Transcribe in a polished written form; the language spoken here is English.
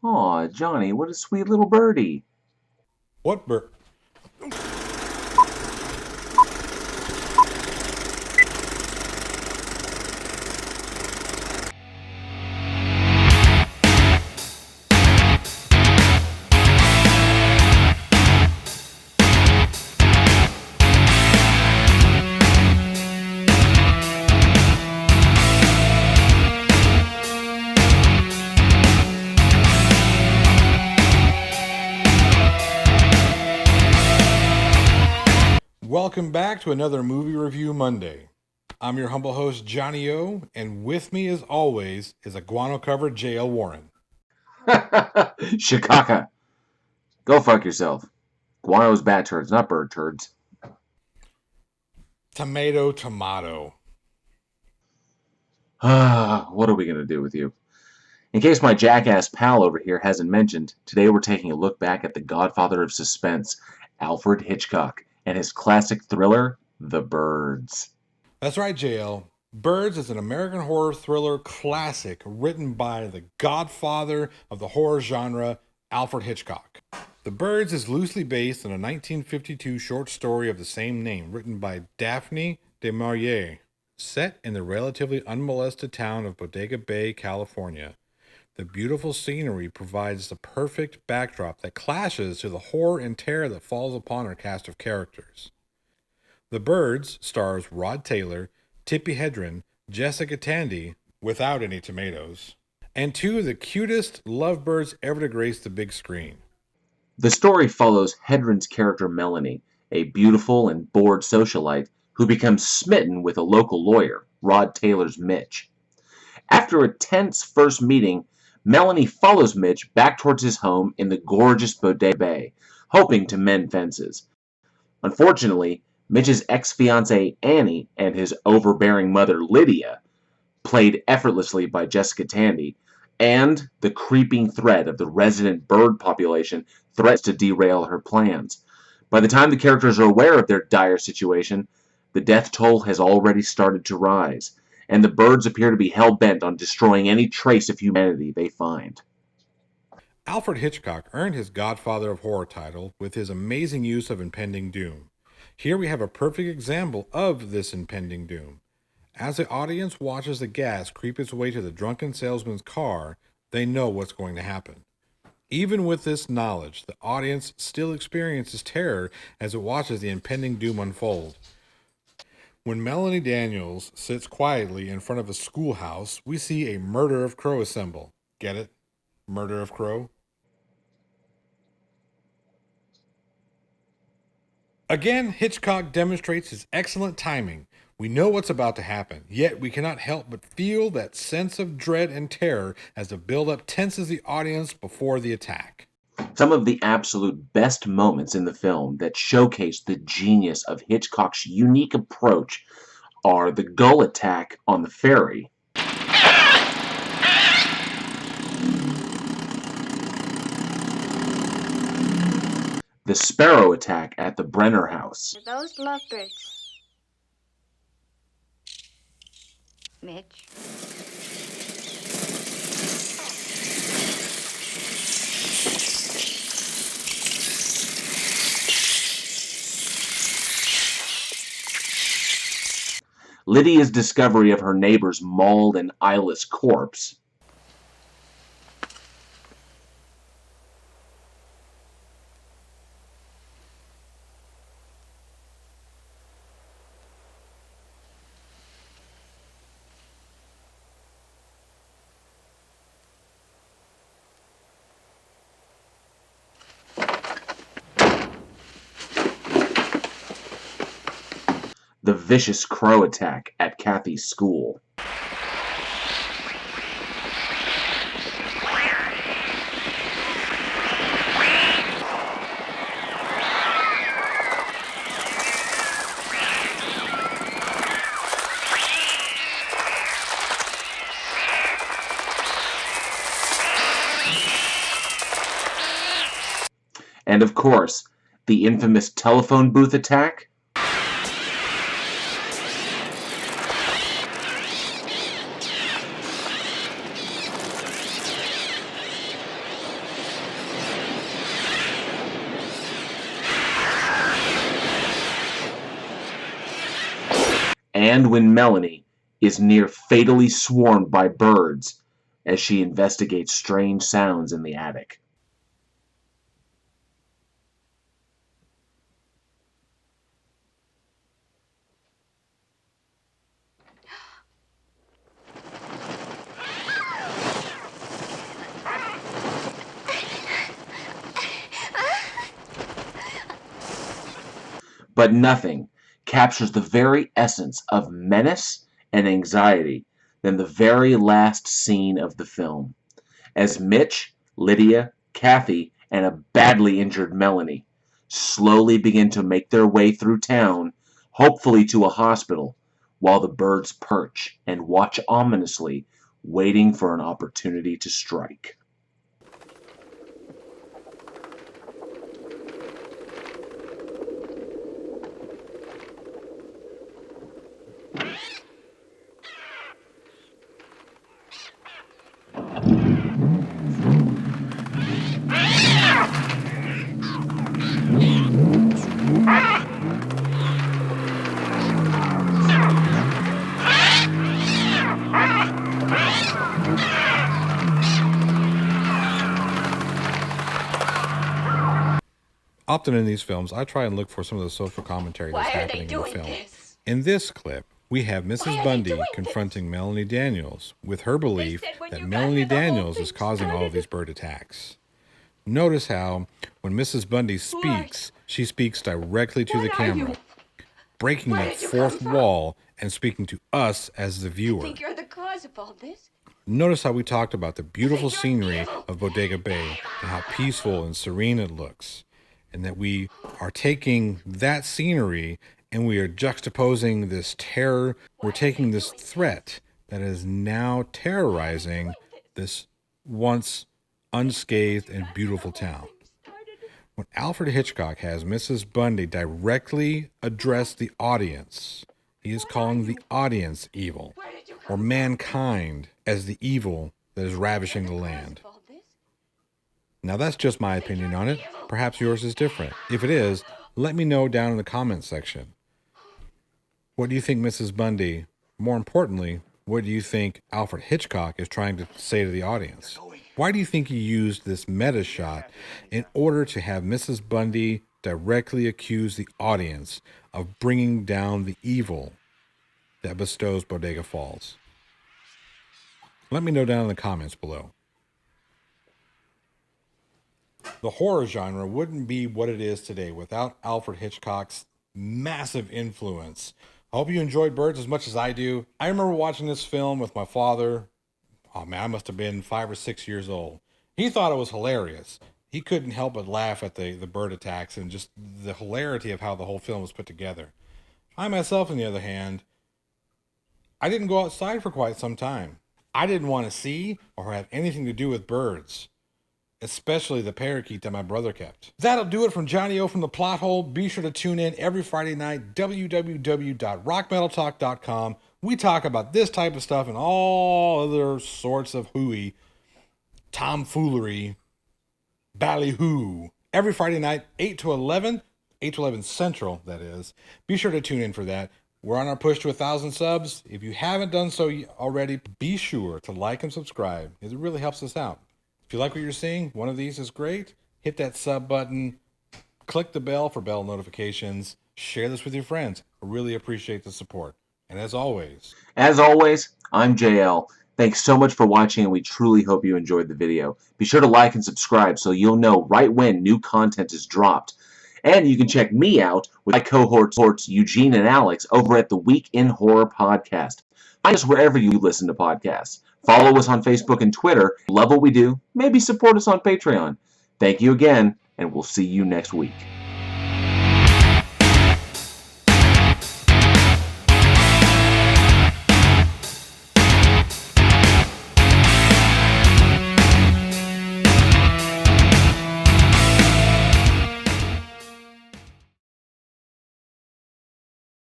Aw, Johnny, what a sweet little birdie. What bird? Welcome back to another Movie Review Monday. I'm your humble host, Johnny O, and with me, as always, is a guano-covered J.L. Warren. Shikaka. Go fuck yourself. Guano's bat turds, not bird turds. Tomato. What are we going to do with you? In case my jackass pal over here hasn't mentioned, today we're taking a look back at the godfather of suspense, Alfred Hitchcock, and his classic thriller, The Birds. That's right, JL. Birds is an American horror thriller classic written by the godfather of the horror genre, Alfred Hitchcock. The Birds is loosely based on a 1952 short story of the same name written by Daphne du Maurier, set in the relatively unmolested town of Bodega Bay, California. The beautiful scenery provides the perfect backdrop that clashes to the horror and terror that falls upon our cast of characters. The Birds stars Rod Taylor, Tippi Hedren, Jessica Tandy, without any tomatoes, and two of the cutest lovebirds ever to grace the big screen. The story follows Hedren's character Melanie, a beautiful and bored socialite who becomes smitten with a local lawyer, Rod Taylor's Mitch. After a tense first meeting, Melanie follows Mitch back towards his home in the gorgeous Bodega Bay, hoping to mend fences. Unfortunately, Mitch's ex-fiancée Annie and his overbearing mother Lydia, played effortlessly by Jessica Tandy, and the creeping threat of the resident bird population threats to derail her plans. By the time the characters are aware of their dire situation, the death toll has already started to rise, and the birds appear to be hell-bent on destroying any trace of humanity they find. Alfred Hitchcock earned his Godfather of Horror title with his amazing use of impending doom. Here we have a perfect example of this impending doom. As the audience watches the gas creep its way to the drunken salesman's car, they know what's going to happen. Even with this knowledge, the audience still experiences terror as it watches the impending doom unfold. When Melanie Daniels sits quietly in front of a schoolhouse, we see a murder of crow assemble. Get it? Murder of crow? Again, Hitchcock demonstrates his excellent timing. We know what's about to happen, yet we cannot help but feel that sense of dread and terror as the build-up tenses the audience before the attack. Some of the absolute best moments in the film that showcase the genius of Hitchcock's unique approach are the gull attack on the ferry, the sparrow attack at the Brenner house, Those lovebirds. Mitch. Lydia's discovery of her neighbor's mauled and eyeless corpse, the vicious crow attack at Kathy's school, and of course, the infamous telephone booth attack. and when Melanie is near fatally swarmed by birds as she investigates strange sounds in the attic. But nothing captures the very essence of menace and anxiety than the very last scene of the film, as Mitch, Lydia, Kathy, and a badly injured Melanie slowly begin to make their way through town, hopefully to a hospital, while the birds perch and watch ominously, waiting for an opportunity to strike. Often in these films, I try and look for some of the social commentary that's happening in the film. In this clip, we have Mrs. Bundy confronting Melanie Daniels with her belief that Melanie Daniels is causing all of these bird attacks. Notice how, when Mrs. Bundy speaks, she speaks directly to the camera, breaking that fourth wall and speaking to us as the viewer. I think you're the cause of all this. Notice how we talked about the beautiful scenery of Bodega Bay and how peaceful and serene it looks, and that we are taking that scenery and we are juxtaposing this terror. We're taking this threat that is now terrorizing this once unscathed and beautiful town. When Alfred Hitchcock has Mrs. Bundy directly address the audience, he is calling the audience evil, or mankind as the evil that is ravishing the land. Now that's just my opinion on it. Perhaps yours is different. If it is, let me know down in the comments section. What do you think Mrs. Bundy, more importantly, what do you think Alfred Hitchcock is trying to say to the audience? Why do you think he used this meta shot in order to have Mrs. Bundy directly accuse the audience of bringing down the evil that bestows Bodega Falls? Let me know down in the comments below. The horror genre wouldn't be what it is today without Alfred Hitchcock's massive influence. I hope you enjoyed Birds as much as I do. I remember watching this film with my father. Oh man, I must have been 5 or 6 years old. He thought it was hilarious. He couldn't help but laugh at the bird attacks and just the hilarity of how the whole film was put together. I myself, on the other hand, I didn't go outside for quite some time. I didn't want to see or have anything to do with birds, especially the parakeet that my brother kept. That'll do it from Johnny O from the Plot Hole. Be sure to tune in every Friday night, www.rockmetaltalk.com. We talk about this type of stuff and all other sorts of hooey, tomfoolery, ballyhoo. Every Friday night, 8 to 11 Central, that is. Be sure to tune in for that. We're on our push to 1,000 subs. If you haven't done so already, be sure to like and subscribe, because it really helps us out. If you like what you're seeing, one of these is great. Hit that sub button. Click the bell for bell notifications. Share this with your friends. I really appreciate the support. And as always, I'm JL. Thanks so much for watching, and we truly hope you enjoyed the video. Be sure to like and subscribe so you'll know right when new content is dropped. And you can check me out with my cohorts Eugene and Alex over at the Week in Horror podcast. Find us wherever you listen to podcasts. Follow us on Facebook and Twitter. Love what we do. Maybe support us on Patreon. Thank you again, and we'll see you next week.